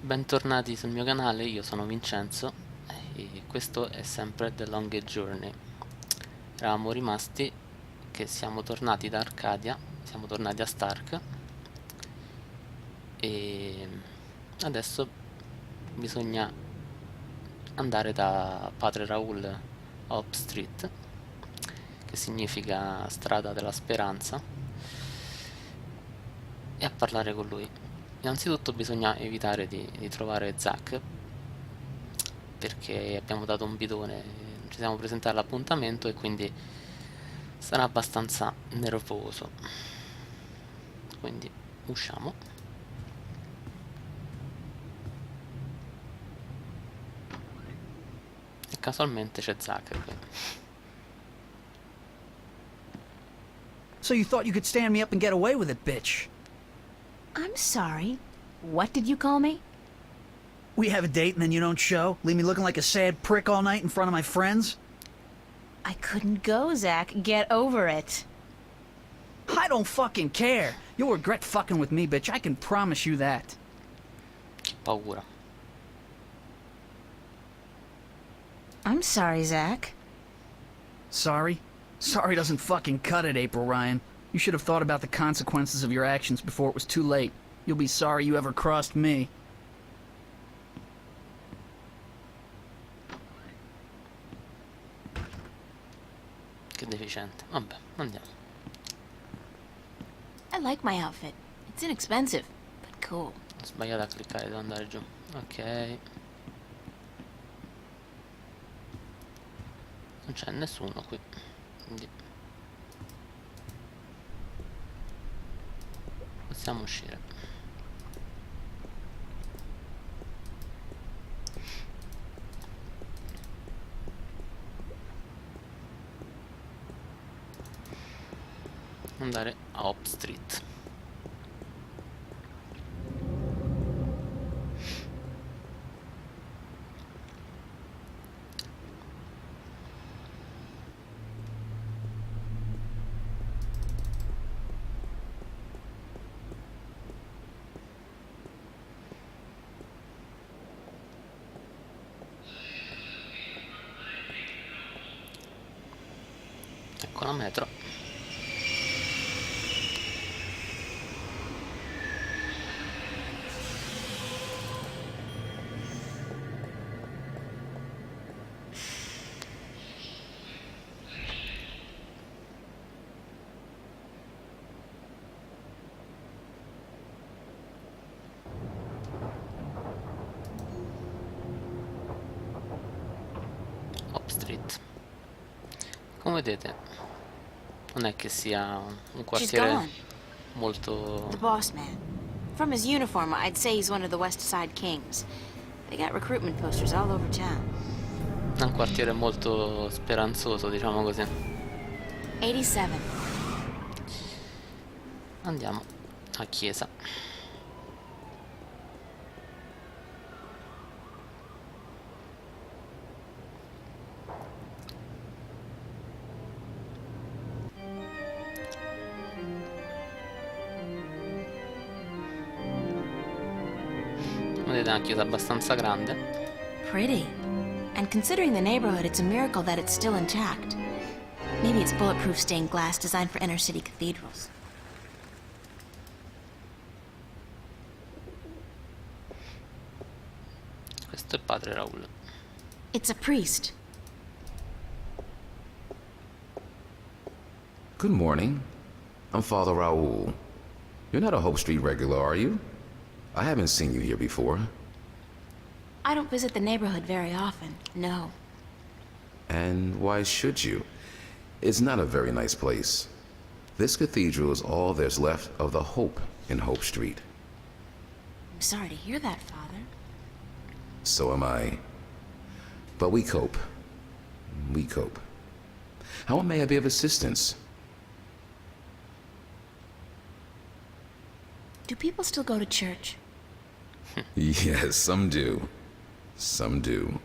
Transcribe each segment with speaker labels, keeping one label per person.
Speaker 1: Bentornati sul mio canale, io sono Vincenzo e questo è sempre The Long Journey. Eravamo rimasti che siamo tornati da Arcadia, siamo tornati a Stark e adesso bisogna andare da padre Raoul a Hope Street, che significa strada della speranza, e a parlare con lui. Innanzitutto bisogna evitare di trovare Zack, perché abbiamo dato un bidone, ci siamo presentati all'appuntamento e quindi sarà abbastanza nervoso. Quindi usciamo. E casualmente c'è Zack qui.
Speaker 2: So you thought you could stand me up and get away with it, bitch?
Speaker 3: I'm sorry. What did you call me?
Speaker 2: We have a date and then you don't show? Leave me looking like a sad prick all night in front of my friends?
Speaker 3: I couldn't go, Zach. Get over it.
Speaker 2: I don't fucking care. You'll regret fucking with me, bitch. I can promise you that.
Speaker 1: Che paura.
Speaker 3: I'm sorry, Zach.
Speaker 2: Sorry? Sorry doesn't fucking cut it, April Ryan. You should have thought about the consequences of your actions before it was too late. You'll be sorry you ever crossed me.
Speaker 1: Che deficiente. Vabbè, andiamo.
Speaker 3: I like my outfit. It's inexpensive, but cool.
Speaker 1: Ho sbagliato a cliccare, devo andare giù. Ok. Non c'è nessuno qui. Quindi possiamo uscire. Andare a Hope Street. Ecco la metro. Hope Street. Come vedete, non è che sia un
Speaker 3: She's
Speaker 1: quartiere
Speaker 3: gone.
Speaker 1: molto...
Speaker 3: The boss man. From his uniform, I'd say he's one of the West Side Kings. They got recruitment posters all over town.
Speaker 1: un quartiere molto speranzoso, diciamo così.
Speaker 3: 87.
Speaker 1: Andiamo a chiesa. Vedete, è una chiesa abbastanza grande.
Speaker 3: Pretty. And considering the neighborhood, it's a miracle that it's still intact. Maybe it's bulletproof stained glass designed for inner city cathedrals.
Speaker 1: Questo è padre Raoul.
Speaker 3: It's a priest.
Speaker 4: Good morning. I'm Father Raoul. You're not a Hope Street regular, are you? I haven't seen you here before.
Speaker 3: I don't visit the neighborhood very often, no.
Speaker 4: And why should you? It's not a very nice place. This cathedral is all there's left of the hope in Hope Street.
Speaker 3: I'm sorry to hear that, Father.
Speaker 4: So am I. But we cope. We cope. How may I be of assistance?
Speaker 3: Do people still go to church?
Speaker 4: Yes, some do. Some do.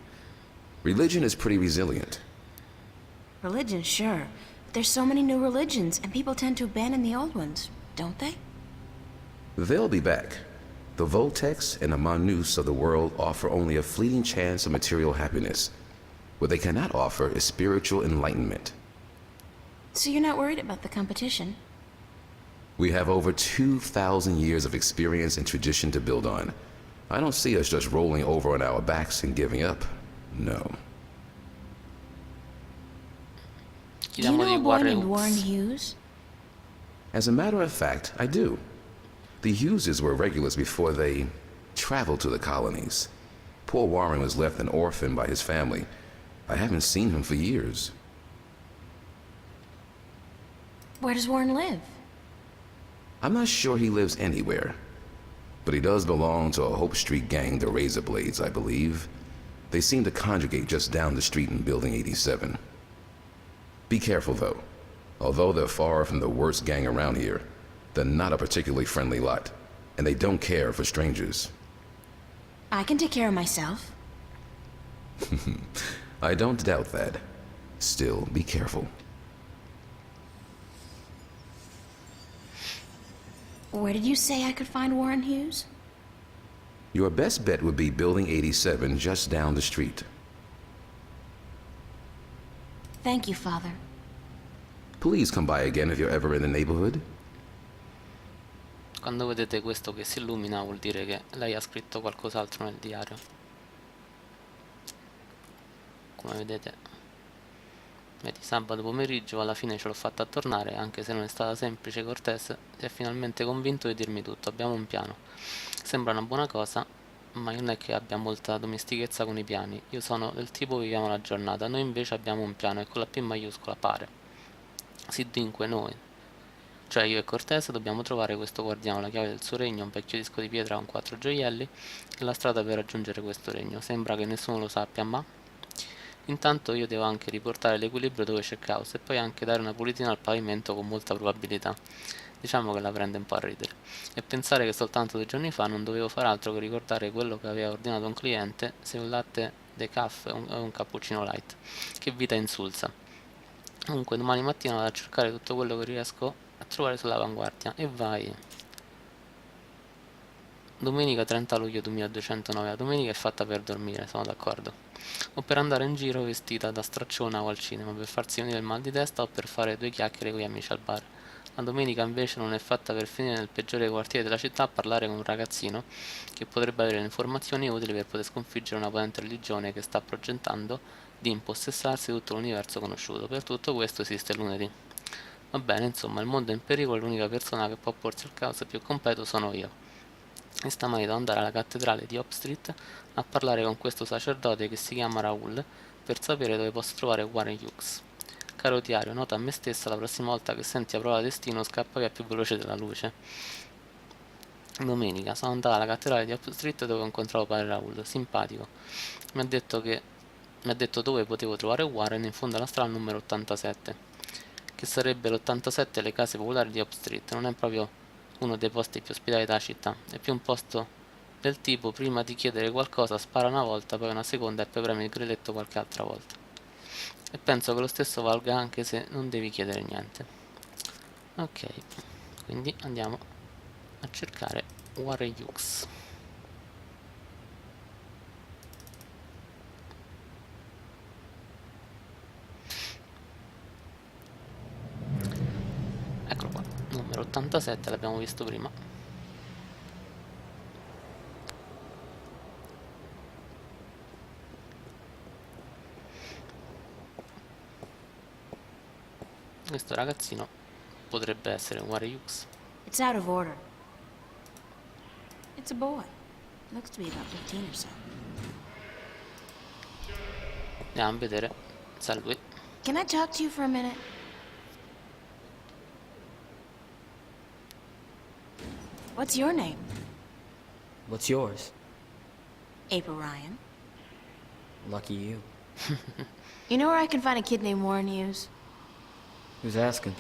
Speaker 4: Religion is pretty resilient.
Speaker 3: Religion, sure. But there's so many new religions, and people tend to abandon the old ones, don't they?
Speaker 4: They'll be back. The Voltex and the Manus of the world offer only a fleeting chance of material happiness. What they cannot offer is spiritual enlightenment.
Speaker 3: So you're not worried about the competition?
Speaker 4: We have over 2,000 years of experience and tradition to build on. I don't see us just rolling over on our backs and giving up. No.
Speaker 3: Do you know a boy named Warren
Speaker 1: Hughes.
Speaker 3: Hughes?
Speaker 4: As a matter of fact, I do. The Hugheses were regulars before they traveled to the colonies. Poor Warren was left an orphan by his family. I haven't seen him for years.
Speaker 3: Where does Warren live?
Speaker 4: I'm not sure he lives anywhere. But he does belong to a Hope Street gang, the Razor Blades, I believe. They seem to congregate just down the street in Building 87. Be careful, though. Although they're far from the worst gang around here, they're not a particularly friendly lot, and they don't care for strangers.
Speaker 3: I can take care of myself.
Speaker 4: I don't doubt that. Still, be careful.
Speaker 3: Where did you say I could find Warren Hughes?
Speaker 4: Your best bet would be Building 87 just down the street.
Speaker 3: Thank you, Father.
Speaker 4: Please come by again if you're ever in the neighborhood.
Speaker 1: Quando vedete questo che si illumina vuol dire che lei ha scritto qualcos'altro nel diario. Come vedete, vedi, sabato pomeriggio alla fine ce l'ho fatta tornare, anche se non è stata semplice e cortese, si è finalmente convinto di dirmi tutto. Abbiamo un piano. Sembra una buona cosa, ma non è che abbia molta domestichezza con i piani. Io sono del tipo viviamo la giornata, noi invece abbiamo un piano e con la P maiuscola pare. Sì, dunque noi, cioè io e Cortese, dobbiamo trovare questo guardiano, la chiave del suo regno, un vecchio disco di pietra con 4 gioielli e la strada per raggiungere questo regno. Sembra che nessuno lo sappia, ma intanto io devo anche riportare l'equilibrio dove c'è caos e poi anche dare una pulitina al pavimento con molta probabilità. Diciamo che la prende un po' a ridere. E pensare che soltanto 2 giorni fa non dovevo far altro che ricordare quello che aveva ordinato un cliente, se un latte decaf e un cappuccino light. Che vita insulsa. Comunque domani mattina vado a cercare tutto quello che riesco a trovare sull'avanguardia e vai. Domenica 30 luglio 2209. La domenica è fatta per dormire, sono d'accordo. O per andare in giro vestita da stracciona o al cinema, per farsi venire il mal di testa o per fare 2 chiacchiere con gli amici al bar. La domenica invece non è fatta per finire nel peggiore quartiere della città a parlare con un ragazzino che potrebbe avere le informazioni utili per poter sconfiggere una potente religione che sta progettando di impossessarsi di tutto l'universo conosciuto. Per tutto questo esiste il lunedì. Va bene, insomma, il mondo è in pericolo e l'unica persona che può porsi al caos più completo sono io. E stamani devo andare alla cattedrale di Hop Street a parlare con questo sacerdote che si chiama Raoul per sapere dove posso trovare Warren Hughes. Caro diario, nota a me stessa la prossima volta che senti a prova destino scappa via più veloce della luce. Domenica sono andata alla cattedrale di Hop Street dove ho incontrato padre Raoul, simpatico. Mi ha detto dove potevo trovare Warren in fondo alla strada numero 87, che sarebbe l'87 le case popolari di Hop Street. Non è proprio uno dei posti più ospitali della città, è più un posto del tipo prima di chiedere qualcosa spara una volta, poi una seconda e poi premi il grilletto qualche altra volta. E penso che lo stesso valga anche se non devi chiedere niente. Ok, quindi andiamo a cercare Warren Hughes. Eccolo qua, numero 87, l'abbiamo visto prima. Questo ragazzino potrebbe essere Warren Hughes.
Speaker 3: It's out of order. It's a boy. Looks to be about 15 or so.
Speaker 1: Andiamo a vedere se è lui.
Speaker 3: Can I talk to you for a minute? What's your name?
Speaker 5: What's yours?
Speaker 3: April Ryan.
Speaker 5: Lucky you.
Speaker 3: You know where I can find a kid named Warren Hughes?
Speaker 5: Who's asking?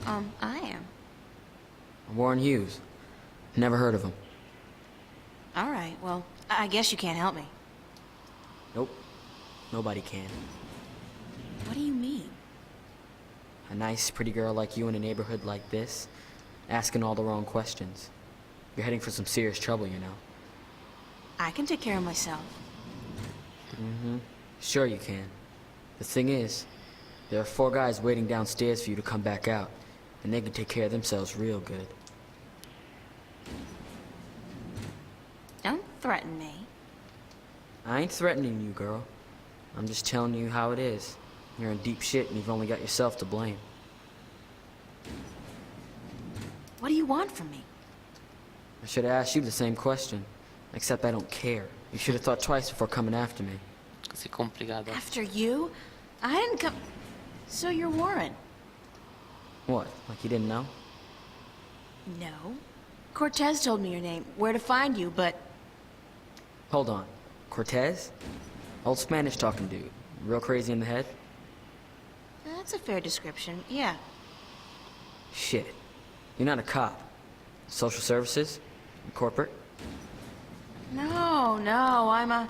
Speaker 3: I am.
Speaker 5: Warren Hughes. Never heard of him.
Speaker 3: All right, well, I guess you can't help me.
Speaker 5: Nope. Nobody can.
Speaker 3: What do you mean?
Speaker 5: A nice, pretty girl like you in a neighborhood like this, asking all the wrong questions. You're heading for some serious trouble, you know.
Speaker 3: I can take care of myself.
Speaker 5: Sure you can. The thing is, there are 4 guys waiting downstairs for you to come back out, and they can take care of themselves real good.
Speaker 3: Don't threaten me.
Speaker 5: I ain't threatening you, girl. I'm just telling you how it is. You're in deep shit and you've only got yourself to blame.
Speaker 3: What do you want from me?
Speaker 5: I should have asked you the same question, except I don't care. You should have thought twice before coming after me.
Speaker 1: Così complicato.
Speaker 3: After you? I didn't come... So you're Warren?
Speaker 5: What, like you didn't know?
Speaker 3: No. Cortez told me your name, where to find you, but...
Speaker 5: Hold on. Cortez? Old Spanish talking dude. Real crazy in the head?
Speaker 3: That's a fair description, yeah.
Speaker 5: Shit. You're not a cop. Social services? Corporate?
Speaker 3: No, I'm a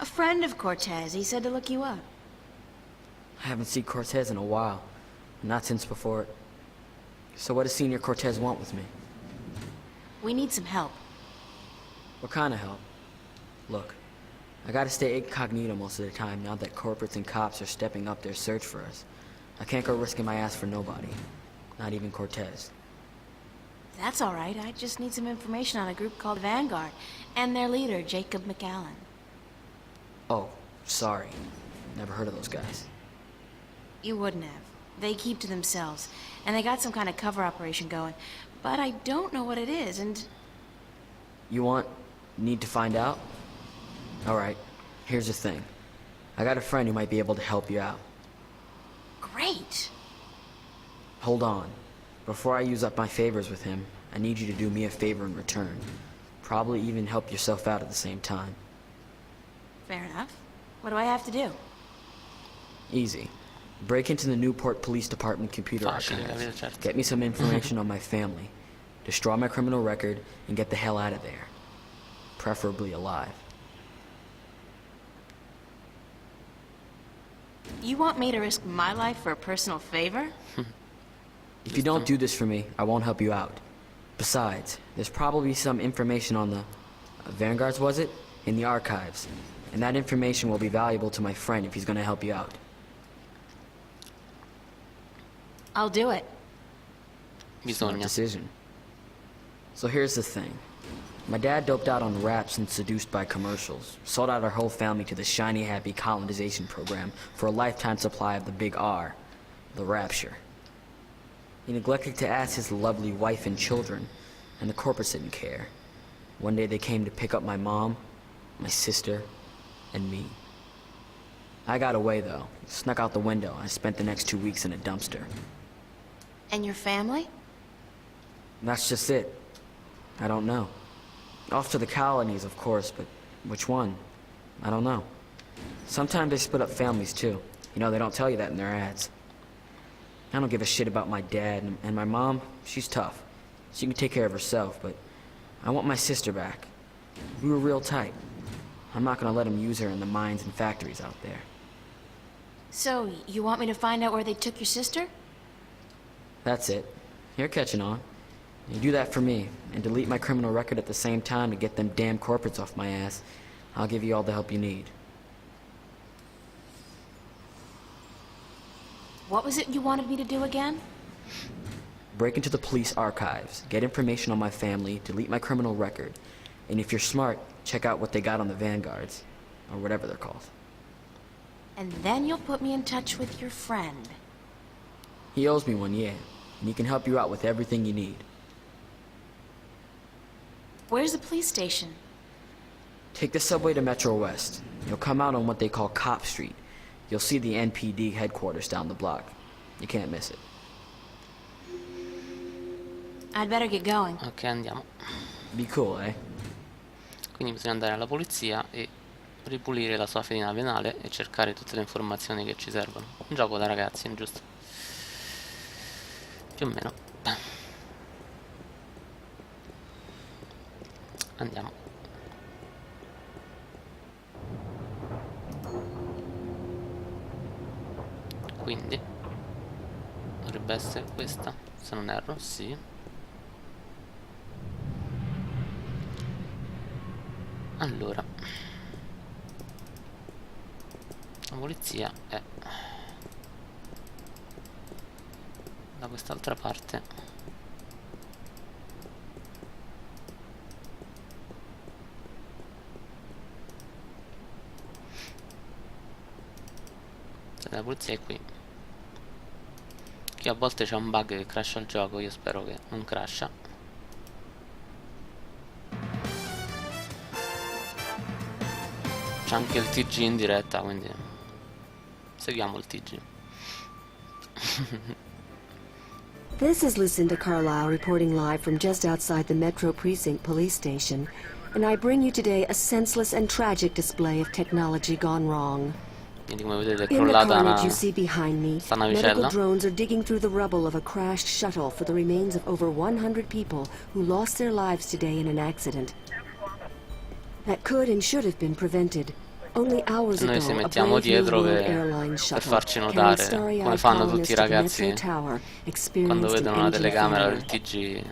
Speaker 3: friend of Cortez. He said to look you up.
Speaker 5: I haven't seen Cortez in a while. Not since before it. So what does Senior Cortez want with me?
Speaker 3: We need some help.
Speaker 5: What kind of help? Look, I gotta stay incognito most of the time now that corporates and cops are stepping up their search for us. I can't go risking my ass for nobody. Not even Cortez.
Speaker 3: That's all right. I just need some information on a group called Vanguard and their leader, Jacob McAllen.
Speaker 5: Oh, sorry. Never heard of those guys.
Speaker 3: You wouldn't have. They keep to themselves, and they got some kind of cover operation going, but I don't know what it is, and...
Speaker 5: You need to find out? Alright, here's the thing. I got a friend who might be able to help you out.
Speaker 3: Great!
Speaker 5: Hold on. Before I use up my favors with him, I need you to do me a favor in return. Probably even help yourself out at the same time.
Speaker 3: Fair enough. What do I have to do?
Speaker 5: Easy. Break into the Newport Police Department computer
Speaker 1: Facile,
Speaker 5: archives.
Speaker 1: capito, certo.
Speaker 5: Get me some information on my family. Destroy my criminal record and get the hell out of there. Preferably alive.
Speaker 3: You want me to risk my life for a personal favor?
Speaker 5: If you don't do this for me, I won't help you out. Besides, there's probably some information on the... Vanguards, was it? In the archives. And that information will be valuable to my friend if he's gonna help you out.
Speaker 3: I'll do it.
Speaker 5: Smart
Speaker 1: Bisogna.
Speaker 5: decision. So here's the thing. My dad doped out on raps and seduced by commercials. Sold out our whole family to the shiny happy colonization program for a lifetime supply of the big R. The rapture. He neglected to ask his lovely wife and children, and the corporates didn't care. One day they came to pick up my mom, my sister, and me. I got away though. Snuck out the window. I spent the next 2 weeks in a dumpster.
Speaker 3: And your family?
Speaker 5: That's just it. I don't know. Off to the colonies, of course, but which one? I don't know. Sometimes they split up families, too. You know, they don't tell you that in their ads. I don't give a shit about my dad, and my mom, she's tough. She can take care of herself, but I want my sister back. We were real tight. I'm not gonna let them use her in the mines and factories out there.
Speaker 3: So, you want me to find out where they took your sister?
Speaker 5: That's it. You're catching on. You do that for me, and delete my criminal record at the same time to get them damn corporates off my ass. I'll give you all the help you need.
Speaker 3: What was it you wanted me to do again?
Speaker 5: Break into the police archives, get information on my family, delete my criminal record, and if you're smart, check out what they got on the Vanguards, or whatever they're called.
Speaker 3: And then you'll put me in touch with your friend.
Speaker 5: He owes me one, yeah, and he can help you out with everything you need.
Speaker 3: Where's the police station?
Speaker 5: Take the subway to Metro West. You'll come out on what they call Cop Street. You'll see the NPD headquarters down the block. You can't miss it.
Speaker 3: I'd better get going.
Speaker 1: Ok, andiamo.
Speaker 5: Be cool, eh?
Speaker 1: Quindi bisogna andare alla polizia e ripulire la sua fedina penale e cercare tutte le informazioni che ci servono. Un gioco da ragazzi, giusto? Più o meno. Andiamo. Quindi dovrebbe essere questa, se non erro, sì. Allora, la polizia è da quest'altra parte. Cioè, la polizia è qui. Qui a volte c'è un bug che crasha il gioco, io spero che non crasha. C'è anche il TG in diretta, quindi seguiamo il TG.
Speaker 6: This is Lucinda Carlisle reporting live from just outside the Metro Precinct police station, and I bring you today a senseless and tragic display of technology gone wrong.
Speaker 1: Quindi come vedete è
Speaker 6: In the
Speaker 1: crollata
Speaker 6: carnage you see behind me,
Speaker 1: sta
Speaker 6: medical
Speaker 1: navicella.
Speaker 6: drones are digging through the rubble of a crashed shuttle for the remains of over 100 people who lost their lives today in an accident that could and should have been prevented. Only hours ago,
Speaker 1: Noi ci
Speaker 6: a
Speaker 1: mettiamo
Speaker 6: brave new
Speaker 1: dietro
Speaker 6: World
Speaker 1: per
Speaker 6: Airlines shuttle
Speaker 1: farci
Speaker 6: carried
Speaker 1: notare, come
Speaker 6: starry-eyed
Speaker 1: fanno tutti
Speaker 6: colonists
Speaker 1: i
Speaker 6: to the
Speaker 1: ragazzi
Speaker 6: Metro Tower,
Speaker 1: quando
Speaker 6: experienced
Speaker 1: vedono
Speaker 6: an
Speaker 1: la
Speaker 6: engine
Speaker 1: telecamera
Speaker 6: failure,
Speaker 1: del TG.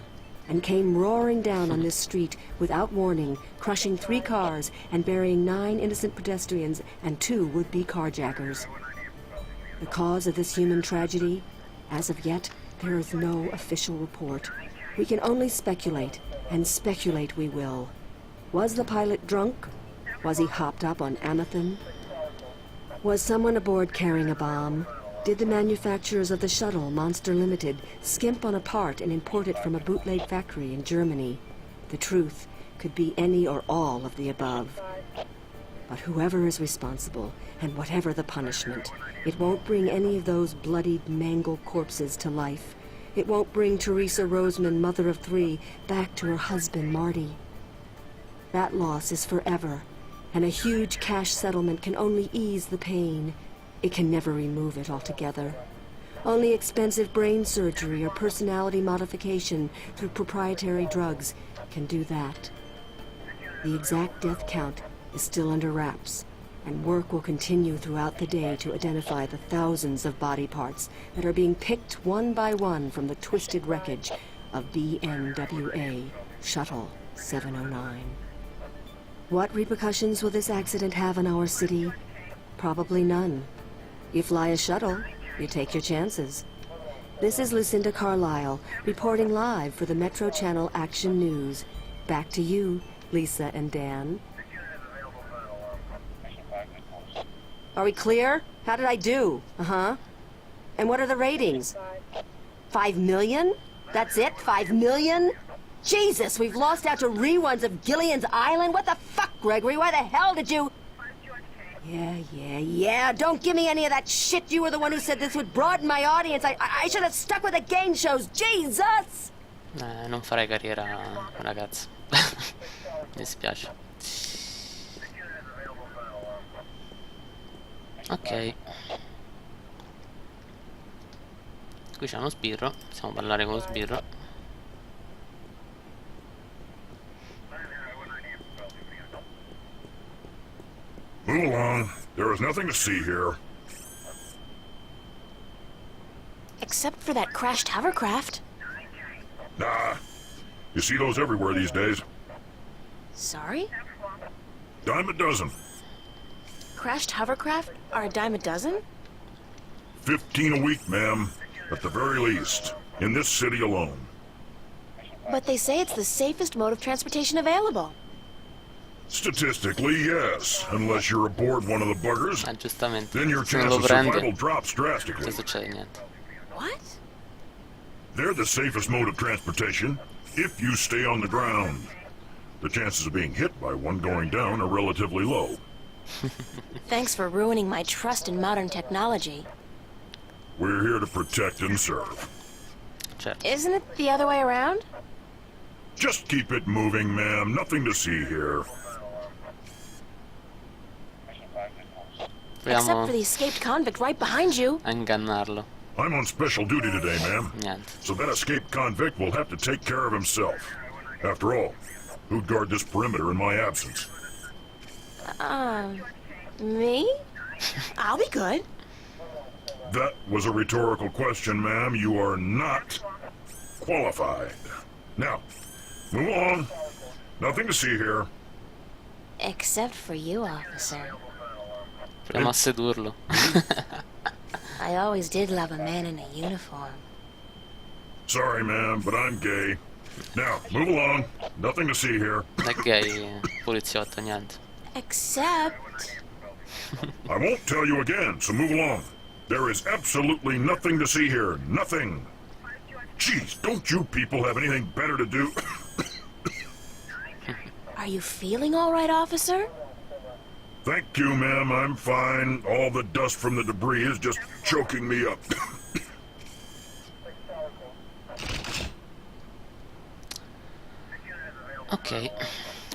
Speaker 6: and came roaring down on this street without warning, crushing 3 cars and burying 9 innocent pedestrians and 2 would-be carjackers. The cause of this human tragedy? As of yet, there is no official report. We can only speculate, and speculate we will. Was the pilot drunk? Was he hopped up on Amethyst? Was someone aboard carrying a bomb? Did the manufacturers of the shuttle, Monster Limited, skimp on a part and import it from a bootleg factory in Germany? The truth could be any or all of the above. But whoever is responsible, and whatever the punishment, it won't bring any of those bloodied, mangled corpses to life. It won't bring Teresa Roseman, mother of 3, back to her husband, Marty. That loss is forever, and a huge cash settlement can only ease the pain. It can never remove it altogether. Only expensive brain surgery or personality modification through proprietary drugs can do that. The exact death count is still under wraps, and work will continue throughout the day to identify the thousands of body parts that are being picked one by one from the twisted wreckage of BNWA Shuttle 709. What repercussions will this accident have on our city? Probably none. You fly a shuttle, you take your chances. This is Lucinda Carlisle, reporting live for the Metro Channel Action News. Back to you, Lisa and Dan. Are we clear? How did I do? Uh-huh. And what are the ratings? 5 million? That's it? 5 million? Jesus, we've lost out to reruns of Gillian's Island? What the fuck, Gregory? Why the hell did you... Yeah. Don't give me any of that shit. You were the one who said this would broaden my audience. I should have stuck with the game shows. Jesus!
Speaker 1: Non farei carriera, ragazzi. Mi dispiace. Ok. Qui c'è uno sbirro. Possiamo parlare con lo sbirro.
Speaker 7: Move along. There is nothing to see here.
Speaker 3: Except for that crashed hovercraft.
Speaker 7: Nah. You see those everywhere these days.
Speaker 3: Sorry?
Speaker 7: Dime a dozen.
Speaker 3: Crashed hovercraft are a dime a dozen?
Speaker 7: 15 a week, ma'am. At the very least. In this city alone.
Speaker 3: But they say it's the safest mode of transportation available.
Speaker 7: Statistically, yes. Unless you're aboard one of the buggers.
Speaker 1: Giustamente.
Speaker 7: Then your
Speaker 1: Se non
Speaker 7: chance
Speaker 1: lo
Speaker 7: of survival
Speaker 1: prende,
Speaker 7: drops drastically.
Speaker 1: non succede niente.
Speaker 3: What?
Speaker 7: They're the safest mode of transportation if you stay on the ground. The chances of being hit by one going down are relatively low.
Speaker 3: Thanks for ruining my trust in modern technology.
Speaker 7: We're here to protect and serve.
Speaker 1: Certo.
Speaker 3: Isn't it the other way around?
Speaker 7: Just keep it moving, ma'am. Nothing to see here.
Speaker 3: Except
Speaker 1: Proviamo
Speaker 3: for the escaped convict right behind you.
Speaker 1: a ingannarlo.
Speaker 7: I'm on special duty today, ma'am.
Speaker 1: Niente.
Speaker 7: So that escaped convict will have to take care of himself. After all, who'd guard this perimeter in my absence?
Speaker 3: Me? I'll be good.
Speaker 7: That was a rhetorical question, ma'am. You are not qualified. Now, move on. Nothing to see here.
Speaker 3: Except for you, officer.
Speaker 1: Proviamo a sedurlo.
Speaker 3: I always did love a man in a uniform.
Speaker 7: Sorry, ma'am, but I'm gay. Now, move along. Nothing to see here.
Speaker 1: È gay, poliziotto, niente.
Speaker 3: Except...
Speaker 7: I won't tell you again, so move along. There is absolutely nothing to see here. Nothing. Jeez, don't you people have anything better to do?
Speaker 3: Are you feeling all right, officer?
Speaker 7: Thank you, ma'am. I'm fine. All the dust from the debris is just choking me up.
Speaker 1: Ok,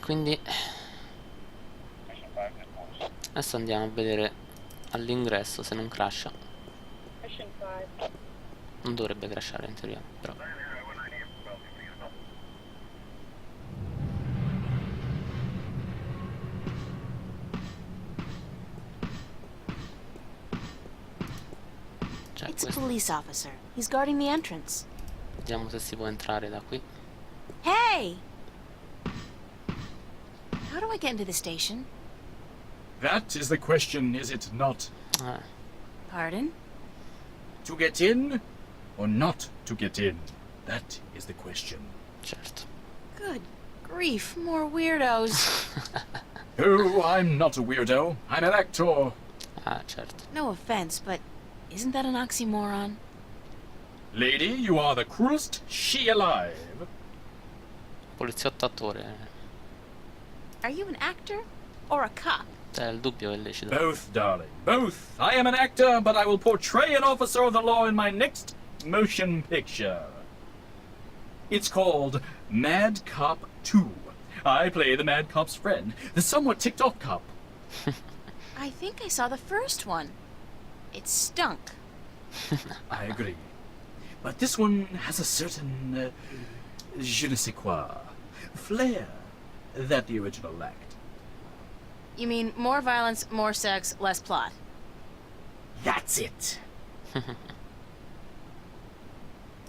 Speaker 1: quindi adesso andiamo a vedere all'ingresso se non crasha. Non dovrebbe crashare in teoria, però. Cioè,
Speaker 3: It's a
Speaker 1: questo.
Speaker 3: police officer. He's guarding the entrance.
Speaker 1: Vediamo se si può entrare da qui.
Speaker 3: Hey! How do I get into the station?
Speaker 8: That is the question, is it not?
Speaker 1: Ah,
Speaker 3: Pardon?
Speaker 8: To get in or not to get in? That is the question.
Speaker 1: certo.
Speaker 3: Good grief, more weirdos.
Speaker 8: Oh, I'm not a weirdo. I'm an actor.
Speaker 1: Ah, certo.
Speaker 3: No offense, but isn't that an oxymoron?
Speaker 8: Lady, you are the cruelest she alive.
Speaker 1: Poliziotto attore.
Speaker 3: Are you an actor or a cop?
Speaker 1: Il dubbio è lecito.
Speaker 8: Both, darling, both. I am an actor, but I will portray an officer of the law in my next motion picture. It's called Mad Cop 2. I play the Mad Cop's friend, the somewhat ticked-off cop.
Speaker 3: I think I saw the first one. It stunk.
Speaker 8: I agree. But this one has a certain, je ne sais quoi, flair that the original lacked.
Speaker 3: You mean more violence, more sex, less plot?
Speaker 8: That's it.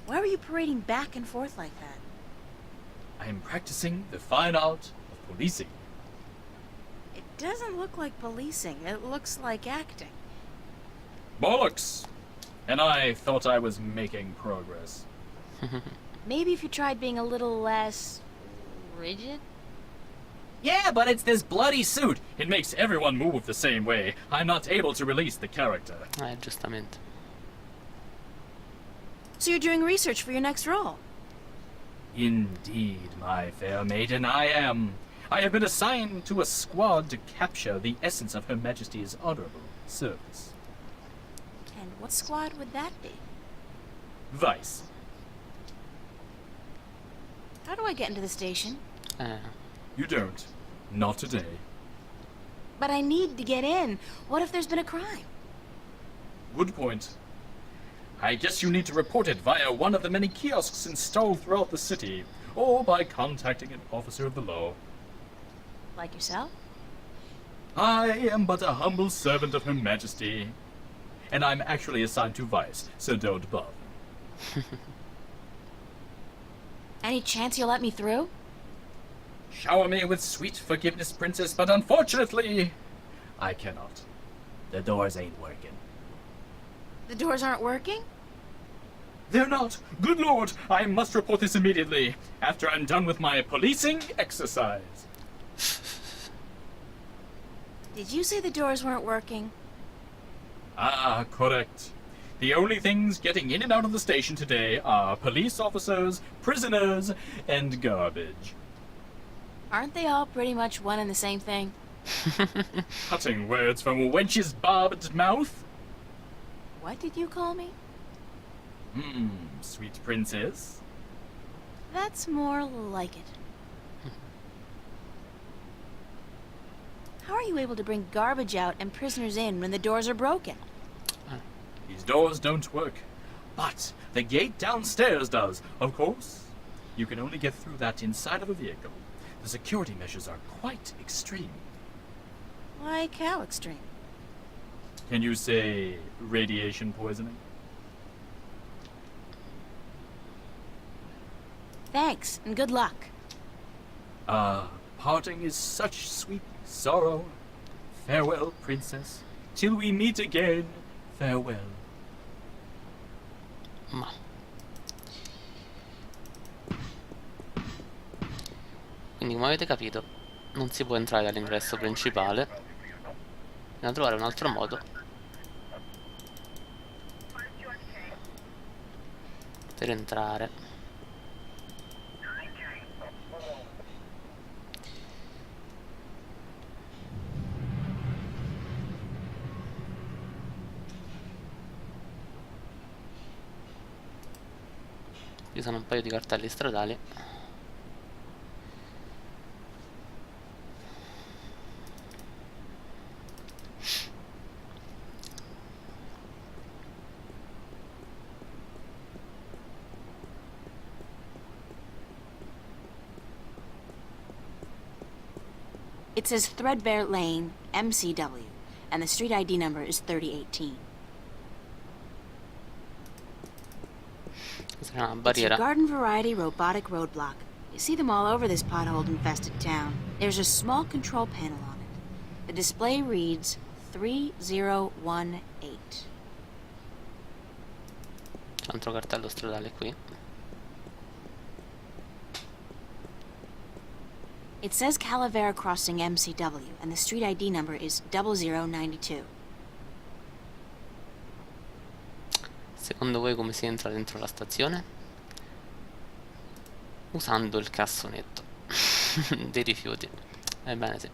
Speaker 3: Why were you parading back and forth like that?
Speaker 8: I am practicing the fine art of policing.
Speaker 3: It doesn't look like policing. It looks like acting.
Speaker 8: Bollocks! And I thought I was making progress.
Speaker 3: Maybe if you tried being a little less... rigid?
Speaker 8: Yeah, but it's this bloody suit. It makes everyone move the same way. I'm not able to release the character.
Speaker 1: Giustamente.
Speaker 3: So you're doing research for your next role?
Speaker 8: Indeed, my fair maiden, I am. I have been assigned to a squad to capture the essence of Her Majesty's honorable service.
Speaker 3: And what squad would that be?
Speaker 8: Vice.
Speaker 3: How do I get into the station?
Speaker 8: You don't. Not today.
Speaker 3: But I need to get in. What if there's been a crime?
Speaker 8: Good point. I guess you need to report it via one of the many kiosks installed throughout the city, or by contacting an officer of the law.
Speaker 3: Like yourself?
Speaker 8: I am but a humble servant of Her Majesty, and I'm actually assigned to Vice, so don't bother.
Speaker 3: Any chance you'll let me through?
Speaker 8: Shower me with sweet forgiveness, princess, but unfortunately, I cannot. The doors ain't working.
Speaker 3: The doors aren't working?
Speaker 8: They're not. Good lord, I must report this immediately, after I'm done with my policing exercise.
Speaker 3: Did you say the doors weren't working?
Speaker 8: Ah, correct. The only things getting in and out of the station today are police officers, prisoners, and garbage.
Speaker 3: Aren't they all pretty much one and the same thing?
Speaker 8: Cutting words from a wench's barbed mouth?
Speaker 3: What did you call me?
Speaker 8: Sweet princess.
Speaker 3: That's more like it. How are you able to bring garbage out and prisoners in when the doors are broken?
Speaker 8: These doors don't work, but the gate downstairs does, of course. You can only get through that inside of a vehicle. The security measures are quite extreme.
Speaker 3: Like how extreme?
Speaker 8: Can you say radiation poisoning?
Speaker 3: Thanks, and good luck.
Speaker 8: Parting is such sweet sorrow. Farewell, princess. Till we meet again, farewell.
Speaker 1: Ma quindi, come avete capito, non si può entrare dall'ingresso principale. Bisogna trovare un altro modo per entrare. Ci sono un paio di cartelli stradali.
Speaker 3: It says Threadbare Lane, MCW, and the street ID number is 3018.
Speaker 1: Questa è una
Speaker 3: It's a
Speaker 1: barriera.
Speaker 3: garden variety robotic roadblock. You see them all over this pothole-infested town. There's a small control panel on it. The display reads 3018.
Speaker 1: C'è un altro cartello stradale qui.
Speaker 3: It says Calavera Crossing MCW, and the street ID number is 0092.
Speaker 1: Secondo voi come si entra dentro la stazione? Usando il cassonetto dei rifiuti. Ebbene sì.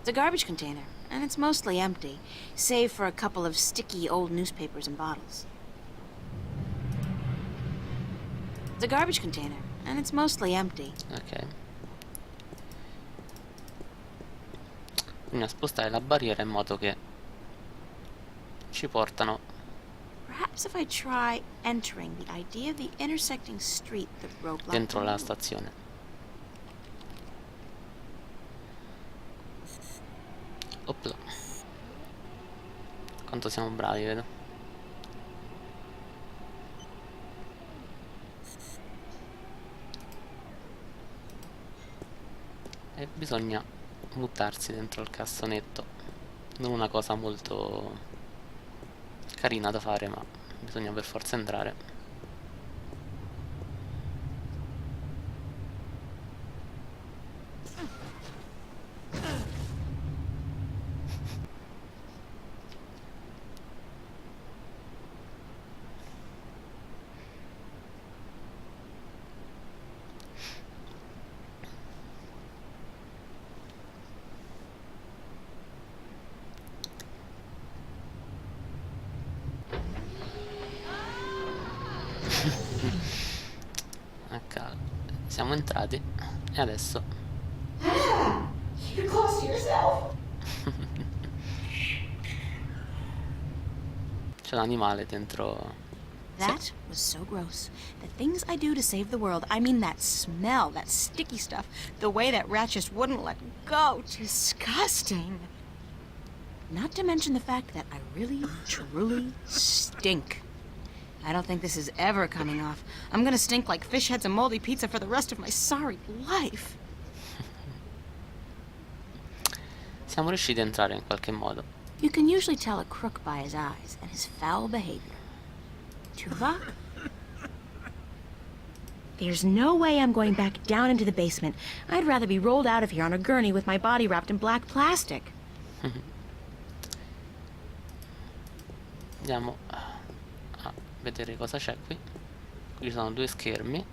Speaker 3: It's a garbage container, and it's mostly empty, save for a couple of sticky old newspapers and bottles. It's a garbage container, and it's mostly empty.
Speaker 1: Ok. Bisogna spostare la barriera in modo che ci portano
Speaker 3: Perhaps if I try entering the idea of the intersecting street that roadblock.
Speaker 1: dentro la stazione. Opla. Quanto siamo bravi, vedo. E bisogna buttarsi dentro il cassonetto. Non una cosa molto carina da fare, ma bisogna per forza entrare. Ecco, siamo entrati e adesso
Speaker 9: Keep close to yourself.
Speaker 1: c'è un animale dentro.
Speaker 3: That was so gross. The things I do to save the world. I mean, that smell, that sticky stuff, the way that rat just wouldn't let go. Disgusting. Not to mention the fact that I really, truly stink. I don't think this is ever coming off. I'm gonna stink like fish heads and moldy pizza for the rest of my sorry life.
Speaker 1: Siamo riusciti a entrare in qualche modo.
Speaker 3: You can usually tell a crook by his eyes and his foul behavior. Tuvok? There's no way I'm going back down into the basement. I'd rather be rolled out of here on a gurney with my body wrapped in black plastic.
Speaker 1: Andiamo a vedere cosa c'è qui. Qui ci sono due schermi.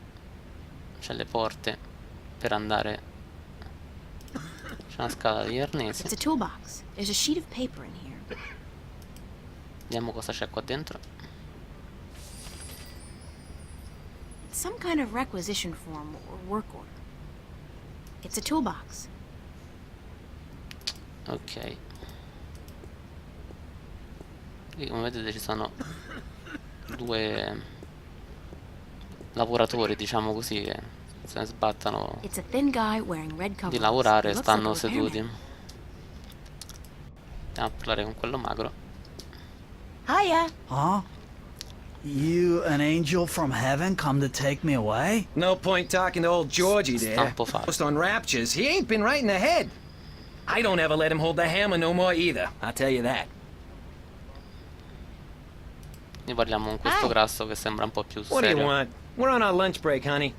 Speaker 1: C'è le porte per andare. C'è una scala degli arnesi.
Speaker 3: It's a toolbox. There's a sheet of paper in here.
Speaker 1: Vediamo cosa c'è qua dentro.
Speaker 3: It's some kind of requisition form or work order. It's a toolbox.
Speaker 1: Ok. Qui come vedete ci sono due lavoratori, diciamo così, che se ne sbattano
Speaker 3: It's a thin guy wearing red
Speaker 1: di
Speaker 3: coveralls.
Speaker 1: lavorare
Speaker 3: He
Speaker 1: e
Speaker 3: looks like
Speaker 1: stanno
Speaker 3: a
Speaker 1: seduti.
Speaker 3: repairman.
Speaker 1: Andiamo a parlare con quello magro.
Speaker 3: Hiya.
Speaker 2: Huh? You, an angel from heaven, come to take me away?
Speaker 9: No point talking to old Georgie there.
Speaker 1: Stampo fatto.
Speaker 9: Just on raptures, he ain't been right in the head. I don't ever let him hold the hammer no more either, I'll tell you that.
Speaker 1: Ne parliamo con questo grasso che sembra un po' più
Speaker 9: What do you
Speaker 1: serio.
Speaker 9: want? We're on our lunch break, honey.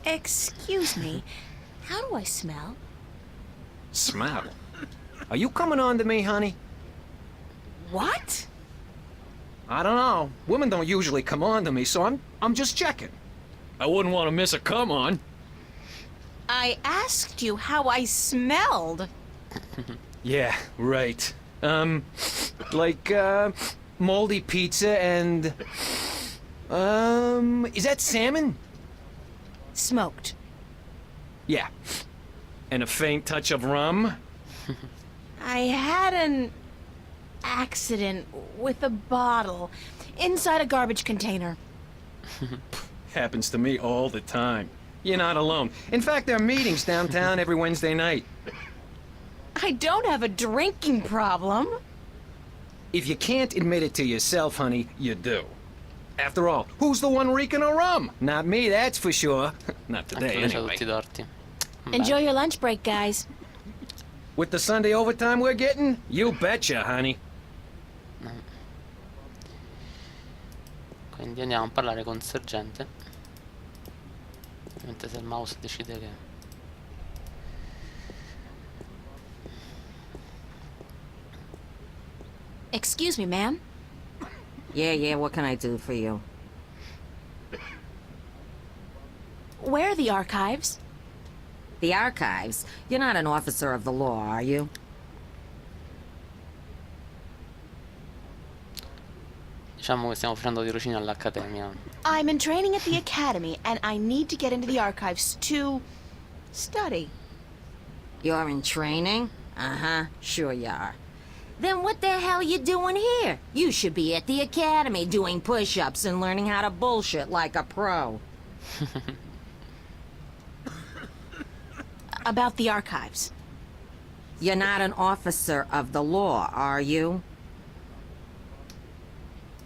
Speaker 3: Excuse me, how do I smell?
Speaker 9: Smell? Are you coming on to me, honey?
Speaker 3: What?
Speaker 9: I don't know. Women don't usually come on to me, so I'm just checking. I wouldn't want to miss a come on.
Speaker 3: I asked you how I smelled.
Speaker 9: Yeah, right. Like, moldy pizza and... is that salmon?
Speaker 3: Smoked.
Speaker 9: Yeah. And a faint touch of rum?
Speaker 3: I had an accident with a bottle inside a garbage container.
Speaker 9: Happens to me all the time. You're not alone. In fact, there are meetings downtown every Wednesday night.
Speaker 3: I don't have a drinking problem.
Speaker 9: If you can't admit it to yourself, honey, you do. After all, who's the one reeking of rum? Not me, that's for sure. Not
Speaker 1: Anche
Speaker 9: today,
Speaker 1: lui c'ha
Speaker 9: anyway.
Speaker 1: tutti i torti.
Speaker 3: Enjoy your lunch break, guys.
Speaker 9: With the Sunday overtime we're getting? You betcha, honey.
Speaker 1: Quindi andiamo a parlare con il sergente. Mentre se il mouse decide che...
Speaker 3: Excuse me, ma'am.
Speaker 10: Yeah, what can I do for you?
Speaker 3: Where are the archives?
Speaker 10: The archives? You're not an officer of the law, are you?
Speaker 1: Diciamo che stiamo facendo tirocinio all'accademia.
Speaker 3: I'm in training at the academy, and I need to get into the archives to study.
Speaker 10: You're in training? Uh-huh, sure you are. Then what the hell you doing here? You should be at the academy doing push-ups and learning how to bullshit like a pro.
Speaker 3: About the archives.
Speaker 10: You're not an officer of the law, are you?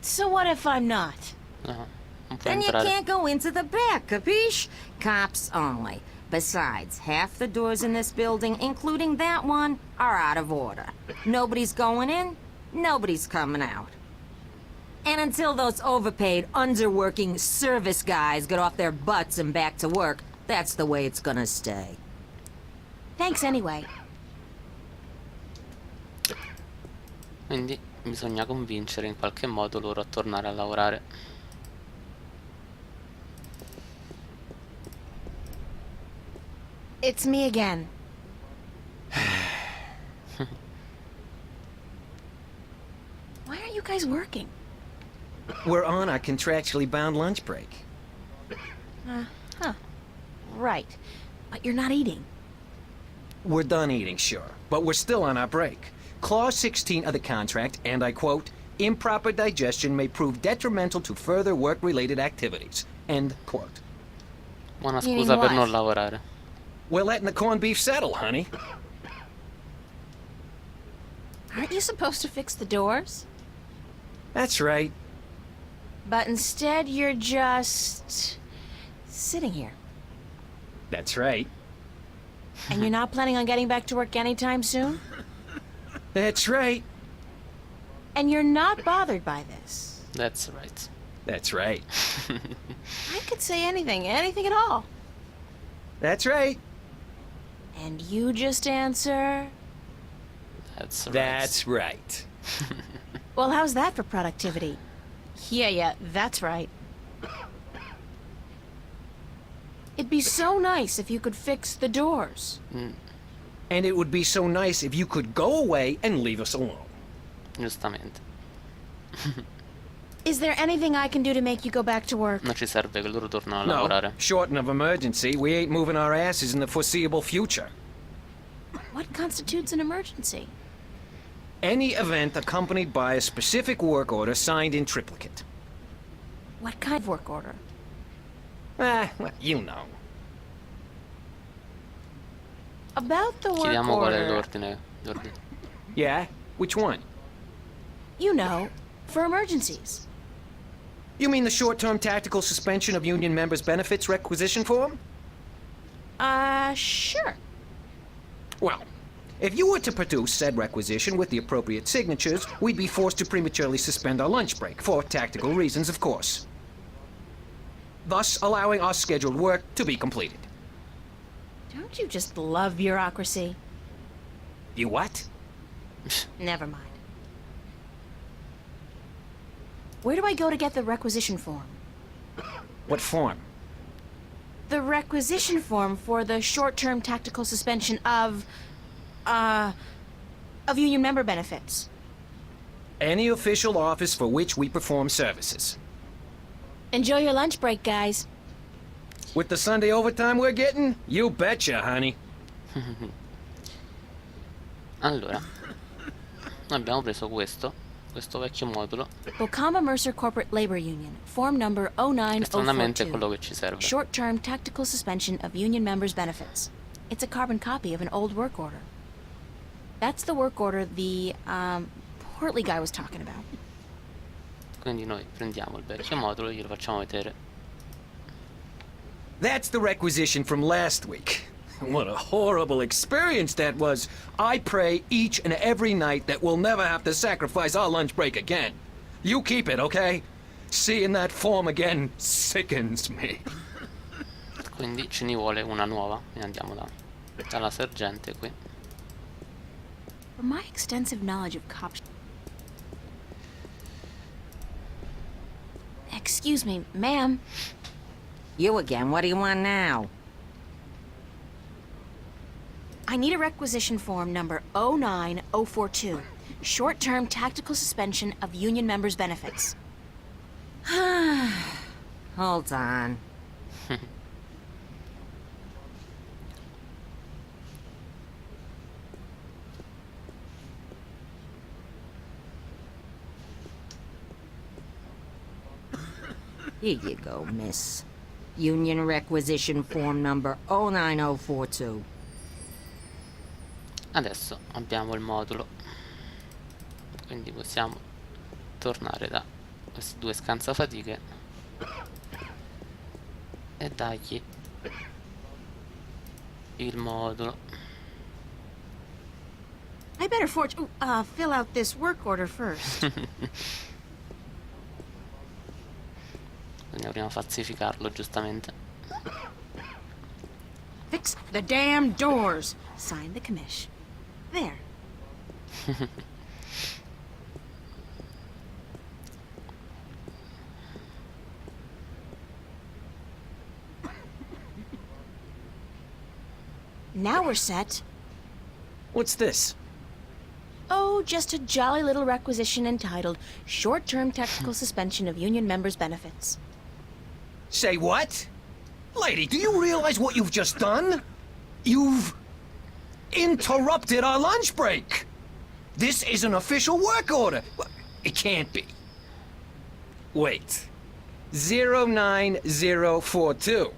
Speaker 3: So what if I'm not?
Speaker 1: No, non può
Speaker 10: Then you
Speaker 1: entrare.
Speaker 10: can't go into the back, capiche? Cops only. Besides, half the doors in this building, including that one, are out of order. Nobody's going in, nobody's coming out. And until those overpaid, underworking service guys get off their butts and back to work, that's the way it's gonna stay.
Speaker 3: Thanks anyway.
Speaker 1: Quindi bisogna convincere in qualche modo loro a tornare a lavorare.
Speaker 3: It's me again. Why aren't you guys working?
Speaker 9: We're on our contractually bound lunch break.
Speaker 3: Right. But you're not eating.
Speaker 9: We're done eating, sure, but we're still on our break. Clause 16 of the contract, and I quote, improper digestion may prove detrimental to further work-related activities. End quote.
Speaker 1: Buona
Speaker 3: Meaning
Speaker 1: scusa per
Speaker 3: what?
Speaker 1: non lavorare.
Speaker 9: We're letting the corned beef settle, honey.
Speaker 3: Aren't you supposed to fix the doors?
Speaker 9: That's right.
Speaker 3: But instead you're just sitting here.
Speaker 9: That's right.
Speaker 3: And you're not planning on getting back to work anytime soon?
Speaker 9: That's right.
Speaker 3: And you're not bothered by this?
Speaker 1: That's right.
Speaker 9: That's right.
Speaker 3: I could say anything at all.
Speaker 9: That's right.
Speaker 3: And you just answer...
Speaker 1: That's right.
Speaker 9: That's right.
Speaker 3: Well, how's that for productivity? Yeah, that's right. It'd be so nice if you could fix the doors.
Speaker 9: And it would be so nice if you could go away and leave us alone.
Speaker 1: Giustamente.
Speaker 3: Is there anything I can do to make you go back to work?
Speaker 1: Non ci serve che loro tornano a
Speaker 9: No,
Speaker 1: lavorare.
Speaker 9: short of emergency, we ain't moving our asses in the foreseeable future.
Speaker 3: What constitutes an emergency?
Speaker 9: Any event accompanied by a specific work order signed in triplicate.
Speaker 3: What kind of work order?
Speaker 9: Well, you know.
Speaker 3: About the work
Speaker 1: Chiediamo qual è
Speaker 3: order.
Speaker 1: l'ordine.
Speaker 9: Yeah? Which one?
Speaker 3: You know, for emergencies.
Speaker 9: You mean the short-term tactical suspension of union members' benefits requisition form?
Speaker 3: Sure.
Speaker 9: Well, if you were to produce said requisition with the appropriate signatures, we'd be forced to prematurely suspend our lunch break, for tactical reasons, of course. Thus, allowing our scheduled work to be completed.
Speaker 3: Don't you just love bureaucracy?
Speaker 9: You what?
Speaker 3: Never mind. Where do I go to get the requisition form?
Speaker 9: What form?
Speaker 3: The requisition form for the short-term tactical suspension of union member benefits.
Speaker 9: Any official office for which we perform services.
Speaker 3: Enjoy your lunch break, guys.
Speaker 9: With the Sunday overtime we're getting? You betcha, honey.
Speaker 1: Allora, noi abbiamo preso questo vecchio modulo,
Speaker 3: Bocama Mercer Corporate Labor Union, form number
Speaker 1: che stranamente è
Speaker 3: 09042.
Speaker 1: quello che ci serve.
Speaker 3: Short-term tactical suspension of union members' benefits. It's a carbon copy of an old work order. That's the work order the, portly guy was talking about.
Speaker 1: Quindi noi prendiamo il vecchio modulo e glielo facciamo vedere.
Speaker 9: That's the requisition from last week. What a horrible experience that was. I pray each and every night that we'll never have to sacrifice our lunch break again. You keep it, okay? Seeing that form again sickens me.
Speaker 1: Quindi ce ne vuole una nuova e andiamo dalla sergente qui.
Speaker 3: From my extensive knowledge of cops... Excuse me, ma'am.
Speaker 10: You again, what do you want now?
Speaker 3: I need a requisition form number 09042. Short-term tactical suspension of union members' benefits.
Speaker 10: Hold on. Here you go, miss. Union requisition form number 09042.
Speaker 1: Adesso abbiamo il modulo, quindi possiamo tornare da questi due scansafatiche e dargli il modulo.
Speaker 3: I better fill out this work order first.
Speaker 1: Dobbiamo prima falsificarlo, giustamente.
Speaker 3: Fix the damn doors. Sign the commish. There. Now we're set.
Speaker 9: What's this?
Speaker 3: Oh, just a jolly little requisition entitled Short-Term Tactical Suspension of Union Members' Benefits.
Speaker 9: Say what? Lady, do you realize what you've just done? You've interrupted our lunch break. This is an official work order. It can't be. Wait. 09042.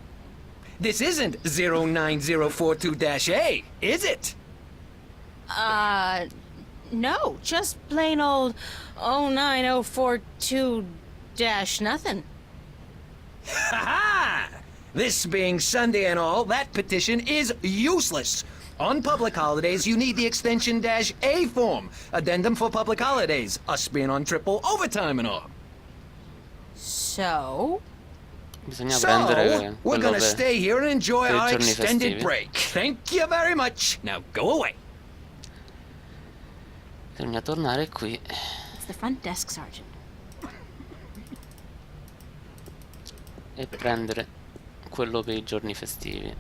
Speaker 9: This isn't 09042-A, is it?
Speaker 3: No, just plain old 09042-nothing.
Speaker 9: Ha-ha! This being Sunday and all, that petition is useless. On public holidays, you need the extension -A form. Addendum for public holidays. Us being on triple overtime and all.
Speaker 3: So?
Speaker 1: Bisogna
Speaker 9: So,
Speaker 1: prendere
Speaker 9: we're
Speaker 1: quello
Speaker 9: gonna stay here and enjoy
Speaker 1: per i
Speaker 9: our
Speaker 1: giorni
Speaker 9: extended
Speaker 1: festivi.
Speaker 9: break. Thank you very much. Now go away.
Speaker 1: Bisogna tornare qui.
Speaker 3: It's the front desk sergeant.
Speaker 1: E prendere quello per i giorni festivi.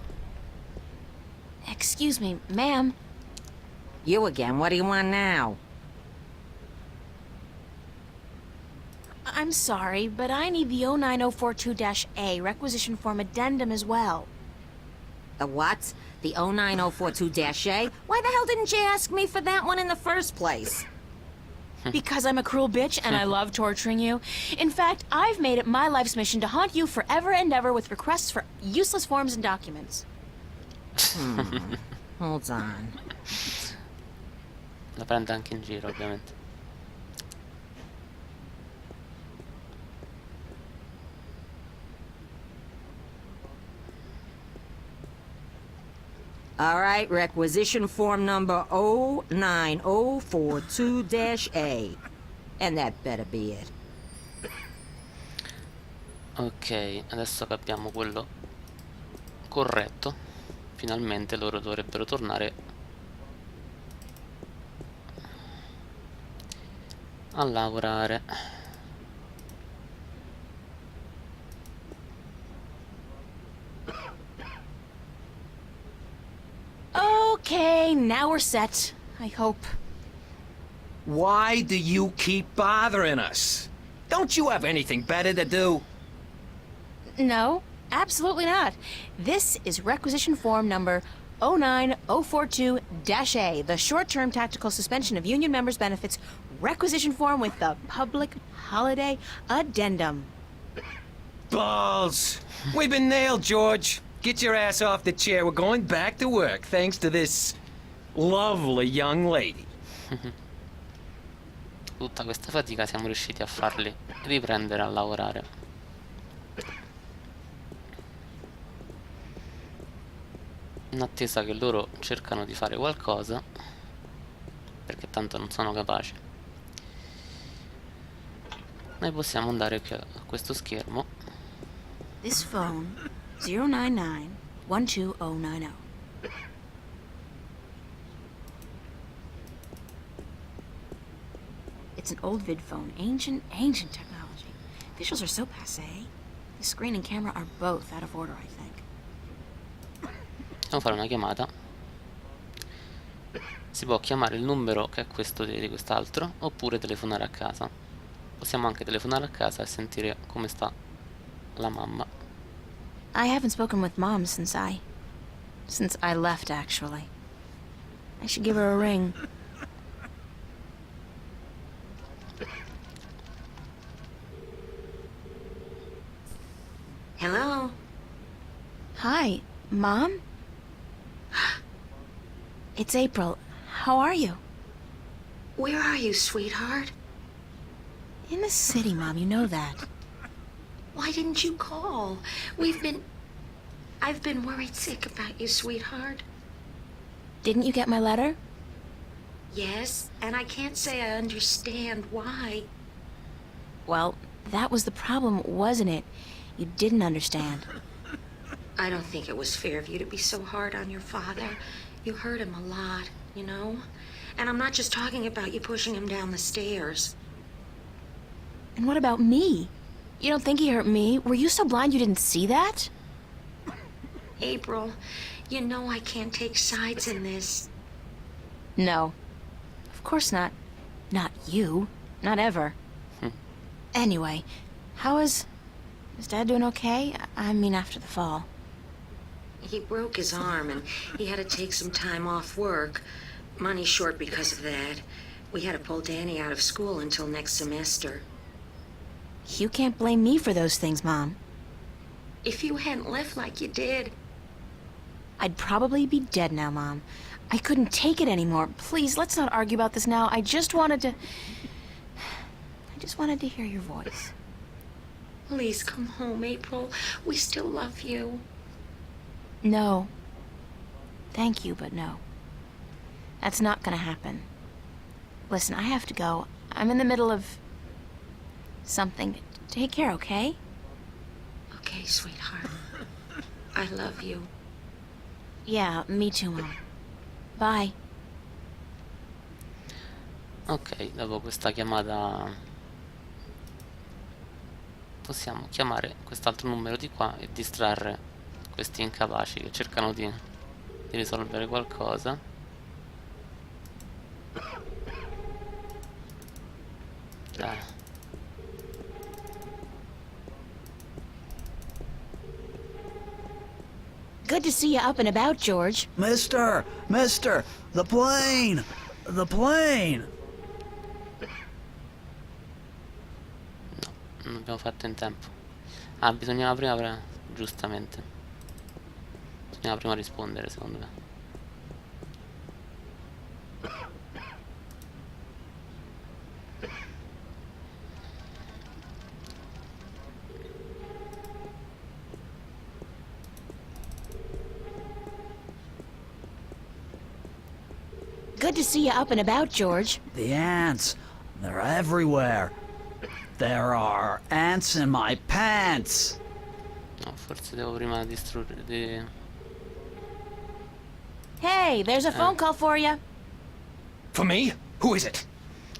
Speaker 3: Excuse me, ma'am.
Speaker 10: You again, what do you want now?
Speaker 3: I'm sorry, but I need the 09042-A requisition form addendum as well.
Speaker 10: The what? The 09042-A? Why the hell didn't you ask me for that one in the first place?
Speaker 3: Because I'm a cruel bitch and I love torturing you. In fact, I've made it my life's mission to haunt you forever and ever with requests for useless forms and documents.
Speaker 10: Hold on.
Speaker 1: La prende anche in giro, ovviamente.
Speaker 10: All right, requisition form number 09042-A. And that better be it.
Speaker 1: Ok, adesso che abbiamo quello corretto, finalmente loro dovrebbero tornare a lavorare.
Speaker 3: Okay, now we're set. I hope.
Speaker 9: Why do you keep bothering us? Don't you have anything better to do?
Speaker 3: No, absolutely not. This is requisition form number 09042-A, the short-term tactical suspension of union members' benefits requisition form with the public holiday addendum.
Speaker 9: Balls! We've been nailed, George. Get your ass off the chair. We're going back to work, thanks to this lovely young lady.
Speaker 1: Tutta questa fatica siamo riusciti a farli riprendere a lavorare. In attesa che loro cercano di fare qualcosa, perché tanto non sono capaci, noi possiamo andare qui a questo schermo.
Speaker 3: This phone, 099-12090. It's an old vid phone, ancient technology. Visuals are so passé. The screen and camera are both out of order, I think.
Speaker 1: Possiamo fare una chiamata. Si può chiamare il numero che è questo di quest'altro, oppure telefonare a casa. Possiamo anche telefonare a casa e sentire come sta la mamma.
Speaker 3: I haven't spoken with Mom since I left, actually. I should give her a ring.
Speaker 10: Hello?
Speaker 3: Hi, Mom? It's April. How are you?
Speaker 11: Where are you, sweetheart?
Speaker 3: In the city, Mom, you know that.
Speaker 11: Why didn't you call? I've been worried sick about you, sweetheart.
Speaker 3: Didn't you get my letter?
Speaker 11: Yes, and I can't say I understand why.
Speaker 3: Well, that was the problem, wasn't it? You didn't understand.
Speaker 11: I don't think it was fair of you to be so hard on your father. You hurt him a lot, you know? And I'm not just talking about you pushing him down the stairs.
Speaker 3: And what about me? You don't think he hurt me? Were you so blind you didn't see that?
Speaker 11: April, you know I can't take sides in this.
Speaker 3: No. Of course not. Not you. Not ever. Anyway, is Dad doing okay? I mean, after the fall.
Speaker 11: He broke his arm and he had to take some time off work. Money short because of that. We had to pull Danny out of school until next semester.
Speaker 3: You can't blame me for those things, Mom.
Speaker 11: If you hadn't left like you did...
Speaker 3: I'd probably be dead now, Mom. I couldn't take it anymore. Please, let's not argue about this now. I just wanted to hear your voice.
Speaker 11: Please come home, April. We still love you.
Speaker 3: No. Thank you, but no. That's not gonna happen. Listen, I have to go. I'm in the middle of... something. Take care, okay?
Speaker 11: Okay, sweetheart. I love you.
Speaker 3: Yeah, me too, Mom. Bye.
Speaker 1: Ok, dopo questa chiamata possiamo chiamare quest'altro numero di qua e distrarre questi incapaci che cercano di risolvere qualcosa.
Speaker 3: Good to see you up and about, George.
Speaker 2: Mister, the plane! The plane!
Speaker 1: Non abbiamo fatto in tempo. Ah, bisognava prima giustamente. Bisognava prima rispondere, secondo me.
Speaker 3: Good to see you up and about, George.
Speaker 2: The ants. They're everywhere. There are ants in my pants.
Speaker 1: No, forse devo prima distruggere.
Speaker 3: Hey, there's a phone call for you.
Speaker 9: For me? Who is it?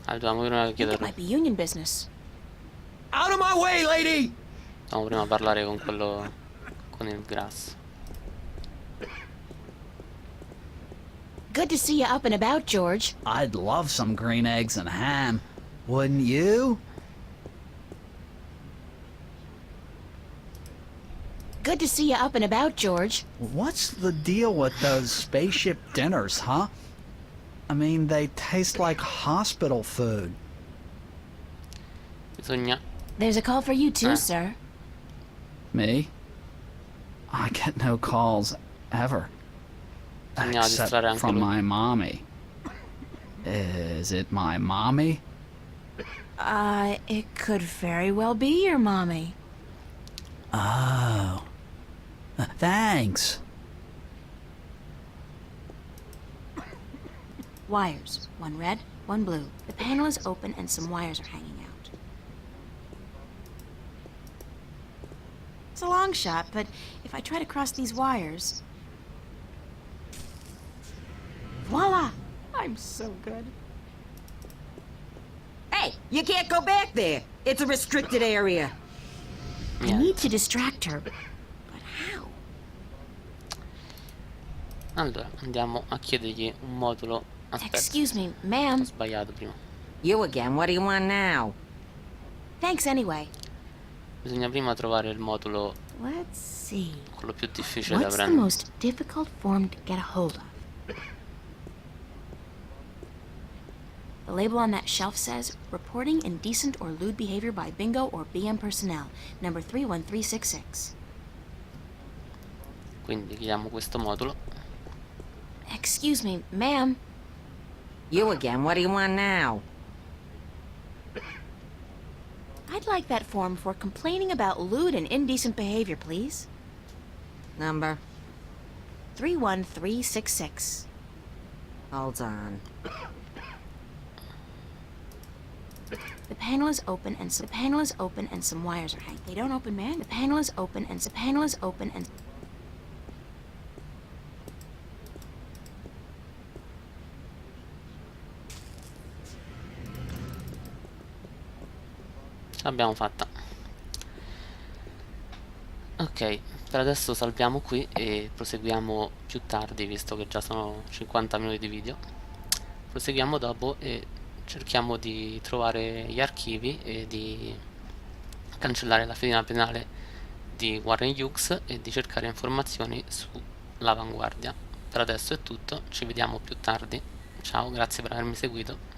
Speaker 1: Dobbiamo prima
Speaker 3: It
Speaker 1: chiederlo.
Speaker 3: might be union business.
Speaker 9: Out of my way, lady!
Speaker 1: Dobbiamo prima parlare con quello. Con il grasso.
Speaker 3: Good to see you up and about, George.
Speaker 2: I'd love some green eggs and ham. Wouldn't you?
Speaker 3: Good to see you up and about, George.
Speaker 2: What's the deal with those spaceship dinners, huh? I mean, they taste like hospital food.
Speaker 1: Bisogna.
Speaker 3: There's a call for you too, sir.
Speaker 2: Me? I get no calls ever.
Speaker 1: Bisogna
Speaker 2: Except
Speaker 1: distrarre anche
Speaker 2: from
Speaker 1: lui.
Speaker 2: my mommy. Is it my mommy?
Speaker 3: It could very well be your mommy.
Speaker 2: Oh. Thanks.
Speaker 3: Wires. One red, one blue. The panel is open and some wires are hanging out. It's a long shot, but if I try to cross these wires... Voila! I'm so good.
Speaker 10: Hey, you can't go back there. It's a restricted area.
Speaker 3: I need to distract her. But how?
Speaker 1: Allora, andiamo a chiedergli un modulo. Aspetta,
Speaker 3: Excuse me,
Speaker 1: ho
Speaker 3: ma'am.
Speaker 1: sbagliato prima.
Speaker 10: You again. What do you want now?
Speaker 3: Thanks anyway.
Speaker 1: Bisogna prima trovare il modulo,
Speaker 3: Let's see.
Speaker 1: quello più difficile da
Speaker 3: What's the
Speaker 1: prendere.
Speaker 3: most difficult form to get a hold of? The label on that shelf says, reporting indecent or lewd behavior by bingo or BM personnel, number 31366.
Speaker 1: Quindi chiediamo questo modulo.
Speaker 3: Excuse me, ma'am.
Speaker 10: You again. What do you want now?
Speaker 3: I'd like that form for complaining about lewd and indecent behavior, please.
Speaker 10: Number?
Speaker 3: 31366.
Speaker 10: Hold on.
Speaker 3: The panel is open and some wires are hanging. They don't open, man. The panel is open and
Speaker 1: L'abbiamo fatta. Ok, per adesso salviamo qui e proseguiamo più tardi, visto che già sono 50 minuti di video. Proseguiamo dopo e cerchiamo di trovare gli archivi e di cancellare la fedina penale di Warren Hughes e di cercare informazioni sull'avanguardia. Per adesso è tutto, ci vediamo più tardi. Ciao, grazie per avermi seguito.